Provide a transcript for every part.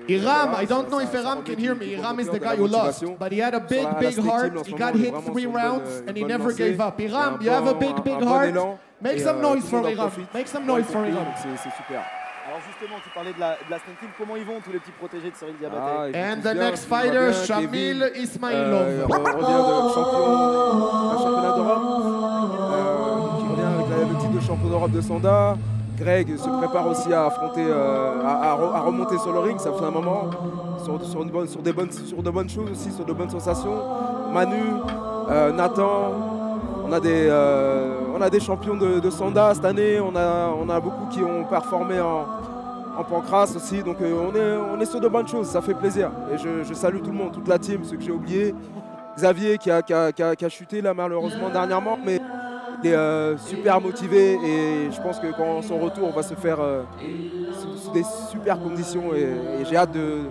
Iram, I don't know if Iram can hear me. Iram is the guy who lost, but he had a big heart. He got hit 3 rounds and he never gave up. Iram, you have a big heart. Make some noise for Iram. Make some noise for Iram. C'est super. Alors justement, tu parlais de la Snake Team. Comment ils vont tous les petits protégés de Cyril Diabaté? And the next fighter, Shamil Ismailov. On revient de championnat d'Europe. Qui revient avec le titre de champion d'Europe de Sanda. Greg se prépare aussi à affronter, à remonter sur le ring, ça fait un moment, sur de bonnes choses aussi, sur de bonnes sensations. Manu, Nathan, on a des champions de Sanda cette année, on a beaucoup qui ont performé en pancrace aussi, donc on est sur de bonnes choses, ça fait plaisir. Et je salue tout le monde, toute la team, ceux que j'ai oubliés. Xavier qui a chuté là malheureusement dernièrement, mais il est super motivé et je pense que quand son retour va se faire sous des super conditions et j'ai hâte de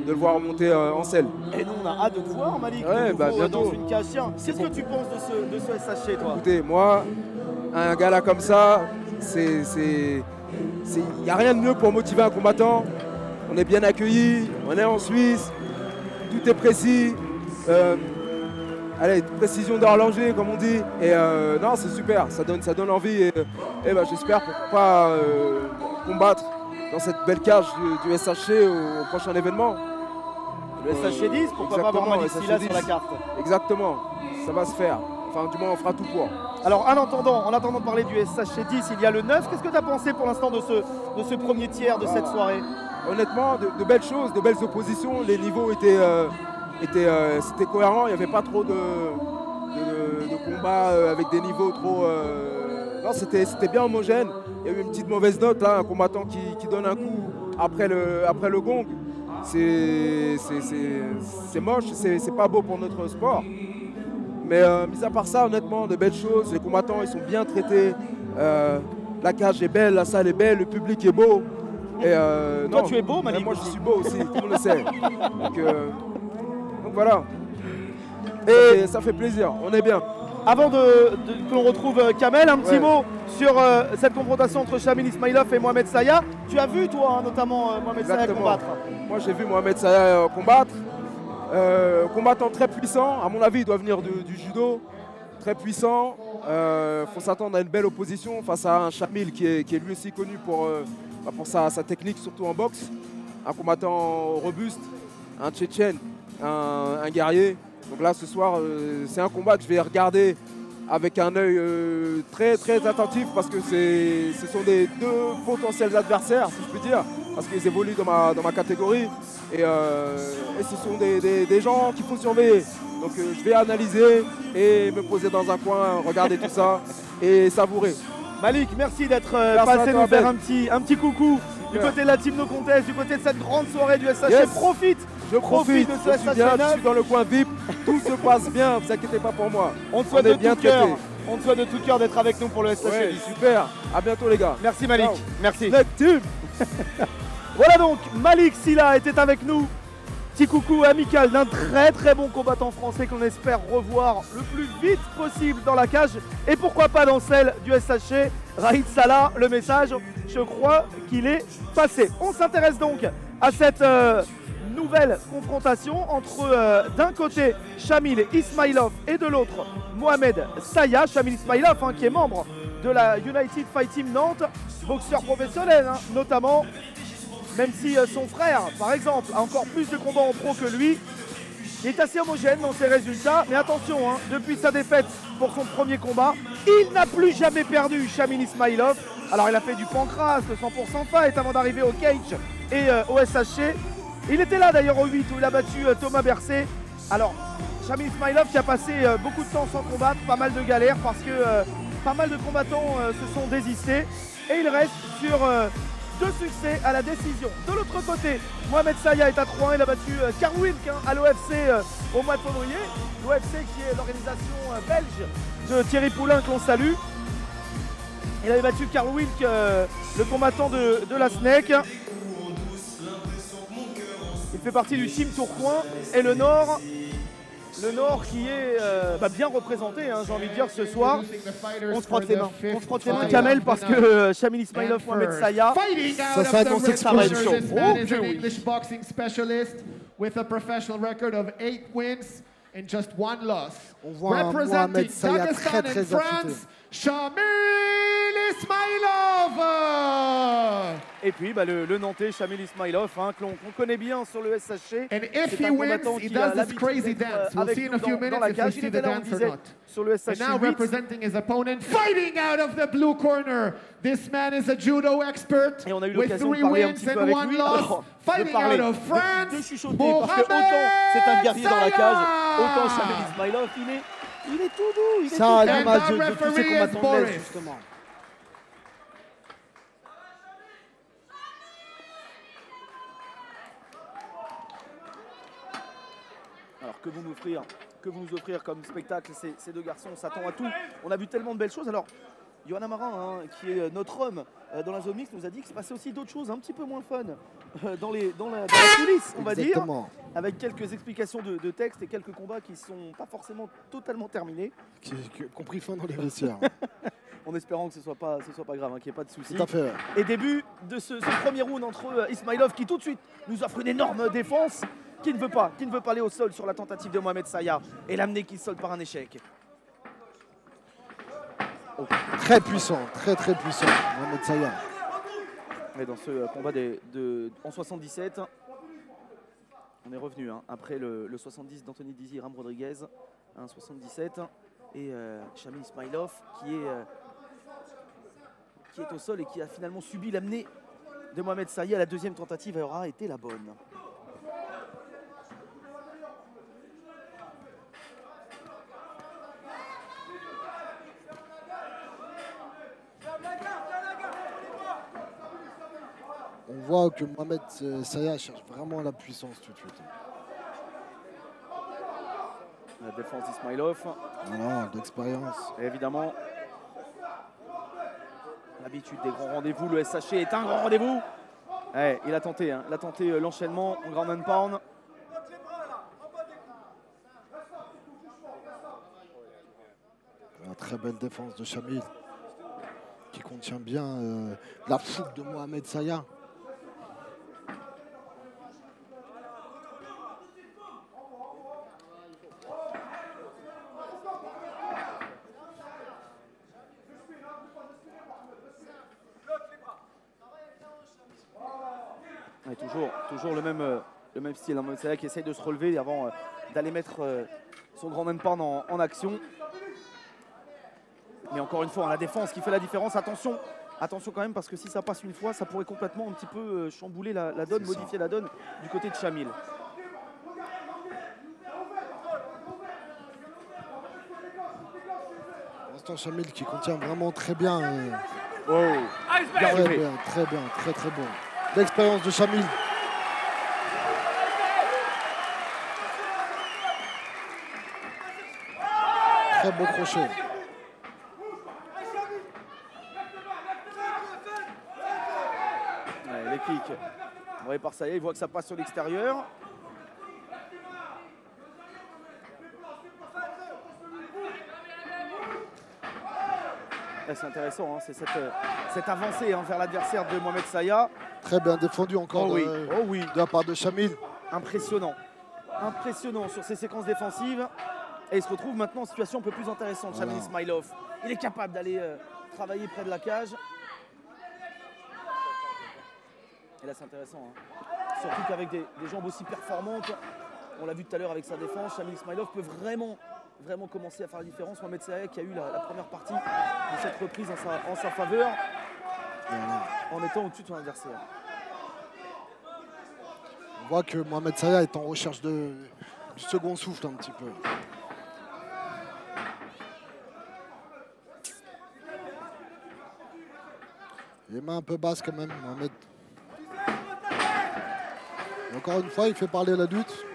le voir monter en selle. Et nous on a hâte de te voir Malik, ouais, bientôt dans une cage. Qu'est-ce que tu penses de ce SHC toi? Écoutez, moi, un gars là comme ça, il n'y a rien de mieux pour motiver un combattant. On est bien accueillis, on est en Suisse, tout est précis. Allez, précision d'horloger comme on dit, et non c'est super, ça donne envie et j'espère pourquoi pas combattre dans cette belle cage du SHC au prochain événement. Le SHC 10, pourquoi pas avoir Malik Sylla sur la carte? Exactement, ça va se faire, enfin du moins on fera tout pour. Alors en attendant de parler du SHC 10, il y a le 9, qu'est-ce que tu as pensé pour l'instant de ce premier tiers de cette soirée? Honnêtement, de belles choses, de belles oppositions, les niveaux c'était cohérent, il n'y avait pas trop de combats avec des niveaux trop... Non, c'était bien homogène. Il y a eu une petite mauvaise note, là, un combattant qui donne un coup après le gong. C'est moche, c'est pas beau pour notre sport. Mais mis à part ça, honnêtement, de belles choses. Les combattants, ils sont bien traités. La cage est belle, la salle est belle, le public est beau. Et, toi, tu es beau, Malik? Moi, je suis beau aussi, tout le monde le sait. Donc voilà, et ça fait plaisir, on est bien. Avant que l'on retrouve Kamel, un petit mot sur cette confrontation entre Shamil Ismailov et Mohamed Saya. Tu as vu toi hein, notamment Mohamed Saya combattre? Moi j'ai vu Mohamed Saya combattre, combattant très puissant, à mon avis il doit venir du judo, très puissant. Faut s'attendre à une belle opposition face à un Shamil qui est lui aussi connu pour sa technique, surtout en boxe. Un combattant robuste, un Tchétchène. Un guerrier. Donc là ce soir c'est un combat que je vais regarder avec un œil très attentif parce que ce sont des deux potentiels adversaires si je puis dire, parce qu'ils évoluent dans ma catégorie et ce sont des gens qu'il faut surveiller. Donc je vais analyser et me poser dans un coin, regarder tout ça et savourer. Malik, merci d'être passé nous faire un petit coucou du côté de la Team No Contest, du côté de cette grande soirée du SHC. Yes. Je profite de ce SHC 9. Je suis dans le coin VIP, tout se passe bien, ne vous inquiétez pas pour moi. On te souhaite de tout cœur d'être avec nous pour le SHC. Ouais, super, à bientôt les gars. Merci Malik, ciao. Merci. Team. Voilà donc, Malik Sylla était avec nous. Petit coucou amical d'un très bon combattant français qu'on espère revoir le plus vite possible dans la cage et pourquoi pas dans celle du SHC. Raïd Salah, le message, je crois qu'il est passé. On s'intéresse donc à cette nouvelle confrontation entre d'un côté Shamil Ismailov et de l'autre Mohamed Saya. Shamil Ismailov hein, qui est membre de la United Fight Team Nantes, boxeur professionnel hein, notamment. Même si son frère, par exemple, a encore plus de combats en pro que lui, il est assez homogène dans ses résultats. Mais attention, hein, depuis sa défaite pour son premier combat, il n'a plus jamais perdu Shamil Ismailov. Alors il a fait du pancrace, le 100% fight avant d'arriver au cage et au SHC. Il était là d'ailleurs au 8 où il a battu Thomas Bercé. Alors Shamil Ismailov qui a passé beaucoup de temps sans combattre, pas mal de galères parce que pas mal de combattants se sont désistés. Et il reste sur... deux succès à la décision. De l'autre côté, Mohamed Saya est à 3-1, il a battu Carl Wilk à l'OFC au mois de février. L'OFC qui est l'organisation belge de Thierry Poulain que l'on salue. Il avait battu Carl Wilk, le combattant de la Snake. Il fait partie du team Tourcoing et le Nord. Le Nord qui est bien représenté, hein, j'ai envie de dire, ce soir. On se frotte les mains. On se frotte les mains, Kamel, parce que Shamil Ismailov, Mohamed Saya, ça s'annonce explosif. English boxing specialist with a professional record of 8 wins and just 1 loss. On voit un Mohamed Saya très affûté. Shamil Ismailov. Et puis le Nantais Shamil Ismailov, hein, qu'on connaît bien sur le SHC. And if he wins, he does this crazy dance. We'll see in a few minutes if we see the dance or not. Sur le SHC. And now representing his opponent, fighting out of the blue corner. This man is a judo expert with 3 wins and 1 loss. Fighting out of France, parce que autant c'est un guerrier dans la cage, autant Shamil Ismailov, il est tout doux, il est ça, tout doux. l'image de tous ces combattants de l'Est, justement. Alors que vous nous offrir comme spectacle ces deux garçons, on s'attend à tout. On a vu tellement de belles choses. Alors, Johanna Marin, hein, qui est notre homme dans la zone mixte, nous a dit qu'il se passait aussi d'autres choses un petit peu moins fun dans la coulisses, on va dire, avec quelques explications de texte et quelques combats qui ne sont pas forcément totalement terminés. Compris fin dans les vestiaires. En espérant que ce soit pas grave, hein, qu'il n'y ait pas de soucis. Tout à fait. Et début de ce premier round entre Ismailov, qui tout de suite nous offre une énorme défense, qui ne veut pas aller au sol sur la tentative de Mohamed Saya, et l'amener qui solde par un échec. Très puissant, très puissant, Mohamed Saya. Et dans ce combat en 77, on est revenu hein, après le 70 d'Anthony Dizzy, Ram Rodriguez, 77, et Shamil Ismailov qui est au sol et qui a finalement subi l'amener de Mohamed Saya. La deuxième tentative aura été la bonne. On voit que Mohamed Saya cherche vraiment la puissance tout de suite. La défense d'Ismailov. Voilà, d'expérience. Et évidemment, l'habitude des grands rendez-vous, le SHC est un grand rendez-vous. Ouais, il a tenté l'enchaînement en ground and pound. Une très belle défense de Shamil qui contient bien la fougue de Mohamed Saya. Ouais, toujours le même style. Mohamed Saya qui essaye de se relever avant d'aller mettre son grand man pound en action. Mais encore une fois, la défense qui fait la différence. Attention quand même, parce que si ça passe une fois, ça pourrait complètement un petit peu chambouler la donne, modifier la donne du côté de Shamil. Pour l'instant, Shamil qui contient vraiment très bien. Très bon. L'expérience de Shamil. Très beau crochet. Les kicks envoyés par Saya, il voit que ça passe sur l'extérieur. C'est intéressant, hein, c'est cette avancée vers l'adversaire de Mohamed Saya. Très bien défendu encore de la part de Shamil. Impressionnant sur ses séquences défensives. Et il se retrouve maintenant en situation un peu plus intéressante, Shamil Ismailov. Il est capable d'aller travailler près de la cage. Et là c'est intéressant, hein. Surtout qu'avec des jambes aussi performantes, on l'a vu tout à l'heure avec sa défense, Shamil Ismailov peut vraiment commencer à faire la différence. Mohamed Saya qui a eu la première partie de cette reprise en sa faveur, en étant au-dessus de son adversaire. On voit que Mohamed Saya est en recherche du second souffle un petit peu. Les mains un peu basses quand même, Mohamed. Et encore une fois, il fait parler la lutte.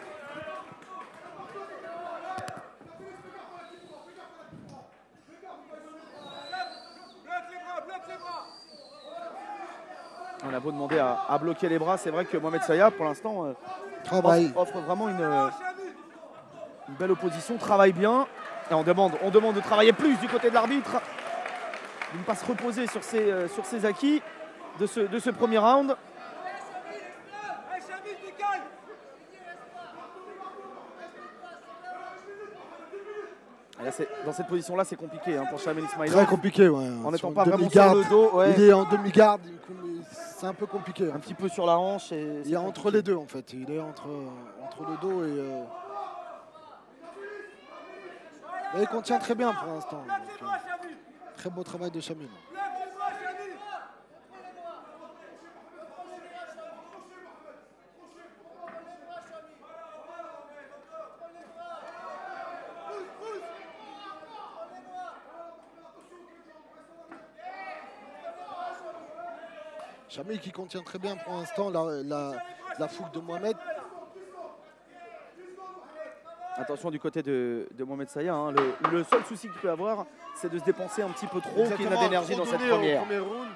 On a beau demander à bloquer les bras, c'est vrai que Mohamed Saya, pour l'instant, offre vraiment Une belle opposition, travaille bien. Et on demande de travailler plus du côté de l'arbitre. De ne pas se reposer sur ses acquis de ce premier round. Là, dans cette position-là, c'est compliqué pour Shamil Ismailov. Très compliqué, ouais. En n'étant pas vraiment sur le dos. Ouais. Il est en demi-garde, c'est un peu compliqué. Un petit peu sur la hanche. Il est entre les deux, en fait. Il est entre le dos et... il contient très bien pour l'instant. Très beau travail de Shamil. Shamil qui contient très bien pour l'instant la fougue de Mohamed. Attention du côté de Mohamed Saya. Hein. Le seul souci qu'il peut avoir, c'est de se dépenser un petit peu trop, qu'il n'a d'énergie dans cette première. Round,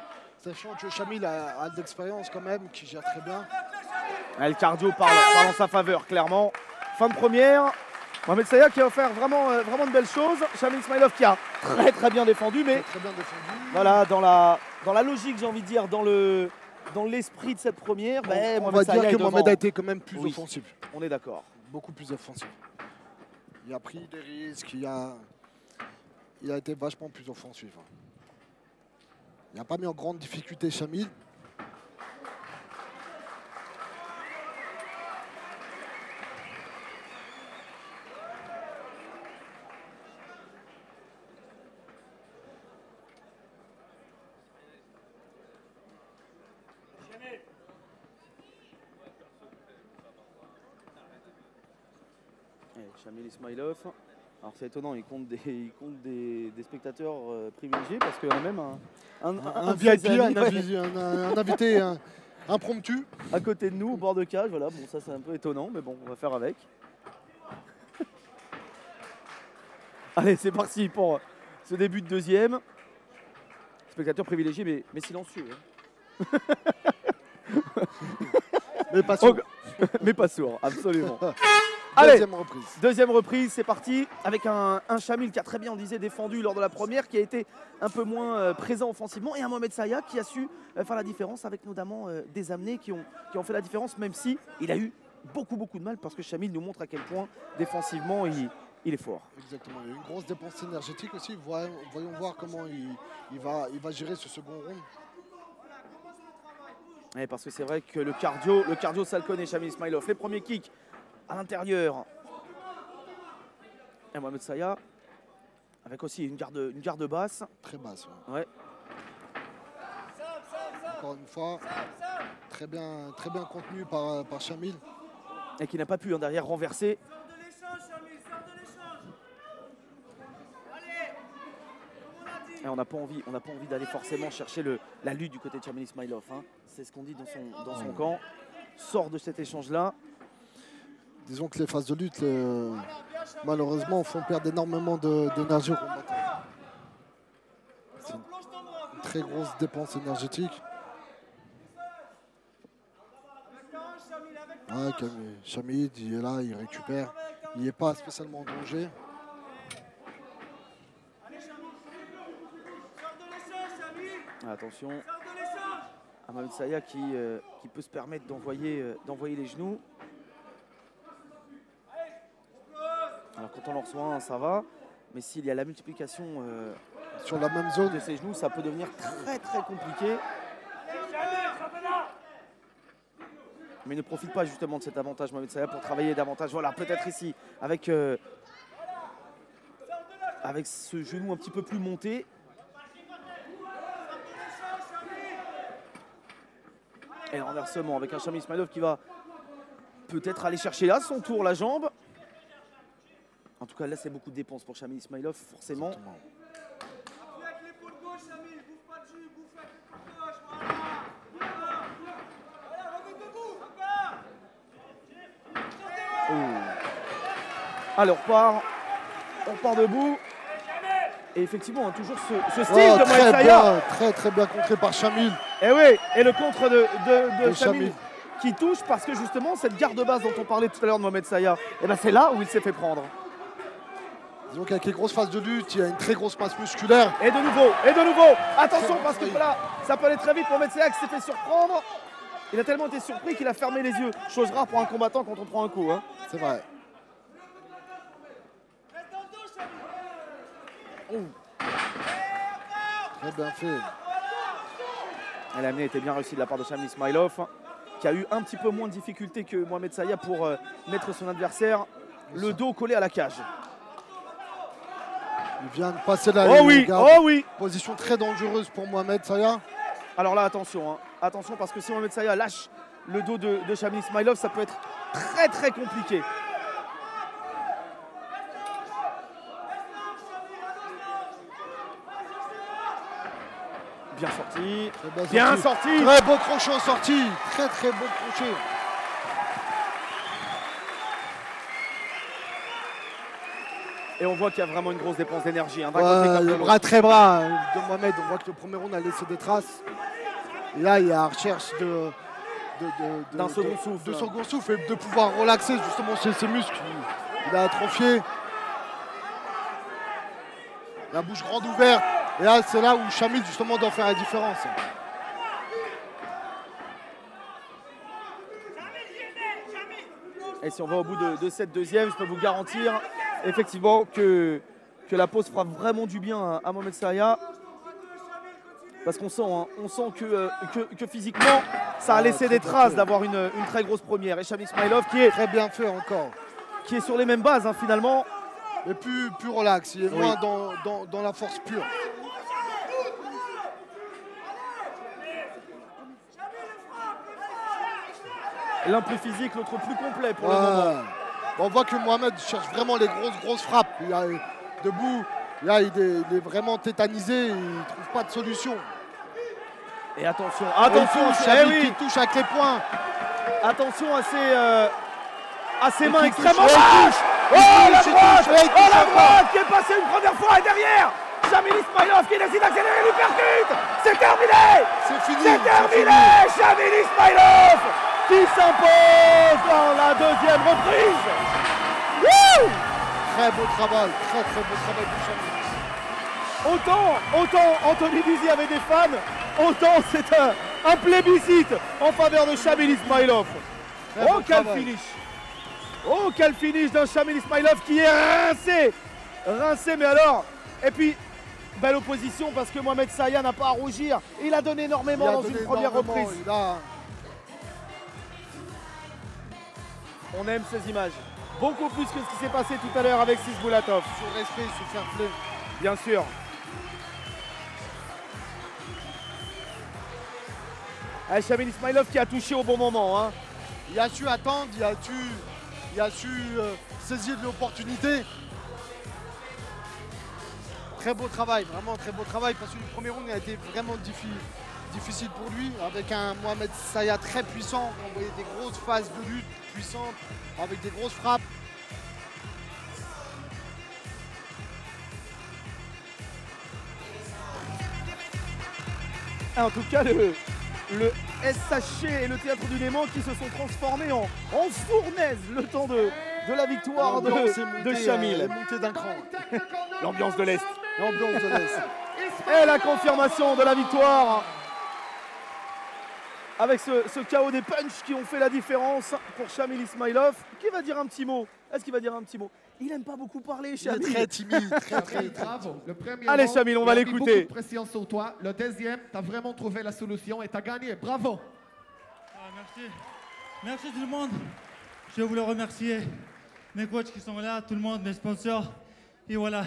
sachant que Shamil a de l'expérience quand même, qui gère très bien. Le cardio parle en sa faveur, clairement. Fin de première. Mohamed Saya qui a offert vraiment de belles choses. Shamil Ismailov qui a très bien défendu, mais très bien défendu. Voilà, dans la logique, j'ai envie de dire, dans l'esprit de cette première, on va dire que Mohamed a été quand même plus offensif. On est d'accord. Beaucoup plus offensif. Il a pris des risques, il a été vachement plus offensif. Il n'a pas mis en grande difficulté Shamil. Shamil Ismailov. Alors c'est étonnant, il compte des spectateurs privilégiés parce qu'il y a même un VIP, un invité impromptu. À côté de nous, au bord de cage. Voilà, bon, ça c'est un peu étonnant, mais bon, on va faire avec. Allez, c'est parti pour ce début de deuxième. Spectateur privilégié, mais silencieux. Hein. Mais pas sourd. Mais pas sourd, absolument. Allez, deuxième reprise, c'est parti. Avec un Shamil qui a très bien, on disait, défendu lors de la première, qui a été un peu moins présent offensivement, et un Mohamed Saya qui a su faire la différence avec notamment des amenés qui ont fait la différence, même si il a eu beaucoup de mal, parce que Shamil nous montre à quel point défensivement il est fort. Exactement, il y a une grosse dépense énergétique aussi. Voyons voir comment il va gérer ce second round. Ouais, parce que c'est vrai que le cardio ça le connaît, Shamil Ismailov. Les premiers kicks à l'intérieur. Et Mohamed Saya avec aussi une garde basse. Très basse. Ouais. Encore une fois, très bien contenu par Shamil. Et qui n'a pas pu derrière renverser. Et on n'a pas envie d'aller forcément chercher la lutte du côté de Shamil Ismailov. Hein. C'est ce qu'on dit dans son camp. Sort de cet échange-là. Disons que les phases de lutte, malheureusement, font perdre énormément d'énergie aux combattants. C'est une très grosse dépense énergétique. Shamil, il est là, il récupère. Il n'est pas spécialement en danger. Attention à Mohamed Saya qui peut se permettre d'envoyer les genoux. Alors quand on en reçoit un, ça va, mais s'il y a la multiplication sur la même zone de ses genoux, ça peut devenir très compliqué. Mais il ne profite pas justement de cet avantage Mohamed Saya pour travailler davantage. Voilà, peut-être ici avec ce genou un petit peu plus monté. Et l'inversement avec un Shamil Ismailov qui va peut-être aller chercher là son tour la jambe. En tout cas, là, c'est beaucoup de dépenses pour Shamil Ismailov, forcément. Oh. Allez, on part debout. Et effectivement, toujours ce style de Mohamed Saya. Très bien contré par Shamil. Et oui, et le contre de Shamil. qui touche parce que justement cette garde basse dont on parlait tout à l'heure de Mohamed Saya, eh ben c'est là où il s'est fait prendre. Disons qu'avec les grosses phases de lutte, il y a une très grosse masse musculaire. Et de nouveau, attention parce que là, ça peut aller très vite. Mohamed Saya qui s'est fait surprendre. Il a tellement été surpris qu'il a fermé les yeux. Chose rare pour un combattant quand on prend un coup. Hein. C'est vrai. Oh. Très bien fait. Et l'amener était bien réussi de la part de Shamil Ismailov, qui a eu un petit peu moins de difficultés que Mohamed Saya pour mettre son adversaire le dos collé à la cage. Il vient de passer là. Oh oui. Position très dangereuse pour Mohamed Saya. Alors là, attention. Hein. Attention parce que si Mohamed Saya lâche le dos de Shamil Ismailov, ça peut être très compliqué. Bien sorti. Bien sorti. Très beau crochet en sortie. Très beau crochet. Et on voit qu'il y a vraiment une grosse dépense d'énergie. Hein, le bras très bas de Mohamed. On voit que le premier round a laissé des traces. Et là, il y a recherche d'un second souffle. De second souffle et de pouvoir relaxer justement ses muscles. Il a atrophié. La bouche grande ouverte. Et là, c'est là où Shamil justement doit faire la différence. Et si on va au bout de cette deuxième, je peux vous garantir effectivement que la pause fera vraiment du bien à Mohamed Saya. Parce qu'on sent, hein, que physiquement, ça a laissé des traces d'avoir une très grosse première. Et Shamil Ismailov qui est très bien fait encore. Qui est sur les mêmes bases hein, finalement. Mais plus relax, il est moins dans la force pure. L'un plus physique, l'autre plus complet pour le moment. On voit que Mohamed cherche vraiment les grosses frappes. Il est debout, là il est vraiment tétanisé, il ne trouve pas de solution. Et attention, Shamil qui touche avec les poings. Attention à ses mains extrêmement larges. La droite qui est passée une première fois et derrière Shamil Ismailov qui décide d'accélérer, lui percute. C'est terminé. C'est terminé. Shamil Ismailov qui s'impose dans la deuxième reprise. Wouh! Très beau travail, très beau travail pour Shamil. Autant Anthony Dizzy avait des fans, autant c'est un plébiscite en faveur de Shamil Ismailov. Oh quel finish! Oh quel finish d'un Shamil Ismailov qui est rincé mais alors, et puis belle opposition parce que Mohamed Saya n'a pas à rougir, il a donné énormément dans une première reprise. On aime ces images, beaucoup plus que ce qui s'est passé tout à l'heure avec Sisboulatov. Sur respect, sur fair play. Bien sûr. Shamil Ismailov qui a touché au bon moment. Hein. Il a su attendre, il a su saisir de l'opportunité. Très beau travail, vraiment très beau travail parce que le premier round a été vraiment difficile pour lui avec un Mohamed Saya très puissant. On voyait des grosses phases de lutte puissantes avec des grosses frappes. En tout cas, le SHC et le Théâtre du Léman qui se sont transformés en fournaise le temps de la victoire de Shamil. L'ambiance de l'Est. L'ambiance de l'Est. Et la confirmation de la victoire avec ce chaos des punchs qui ont fait la différence pour Shamil Ismailov. Qui va dire un petit mot? Est-ce qu'il va dire un petit mot? Il n'aime pas beaucoup parler, Shamil. Il est très timide, très bravo. Le premier Allez Shamil, on va l'écouter. Beaucoup de pression sur toi. Le deuxième, tu as vraiment trouvé la solution et tu as gagné. Bravo. Merci. Merci tout le monde. Je voulais remercier mes coachs qui sont là, tout le monde, mes sponsors. Et voilà,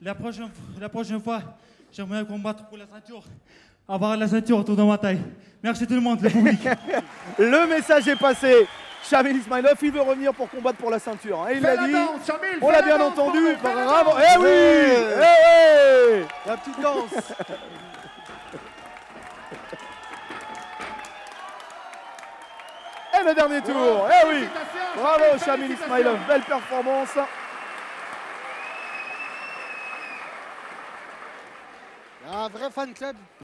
la prochaine fois, j'aimerais combattre pour la ceinture. Avoir la ceinture autour de ma taille. Merci tout le monde, le public. Le message est passé. Shamil Ismailov, il veut revenir pour combattre pour la ceinture. Hein. Il l'a dit. On l'a bien entendu. Bravo. Eh oui. Eh oui. La petite danse. Et le dernier tour. Eh oui. Bravo Shamil Ismailov. Belle performance. Un vrai fan club.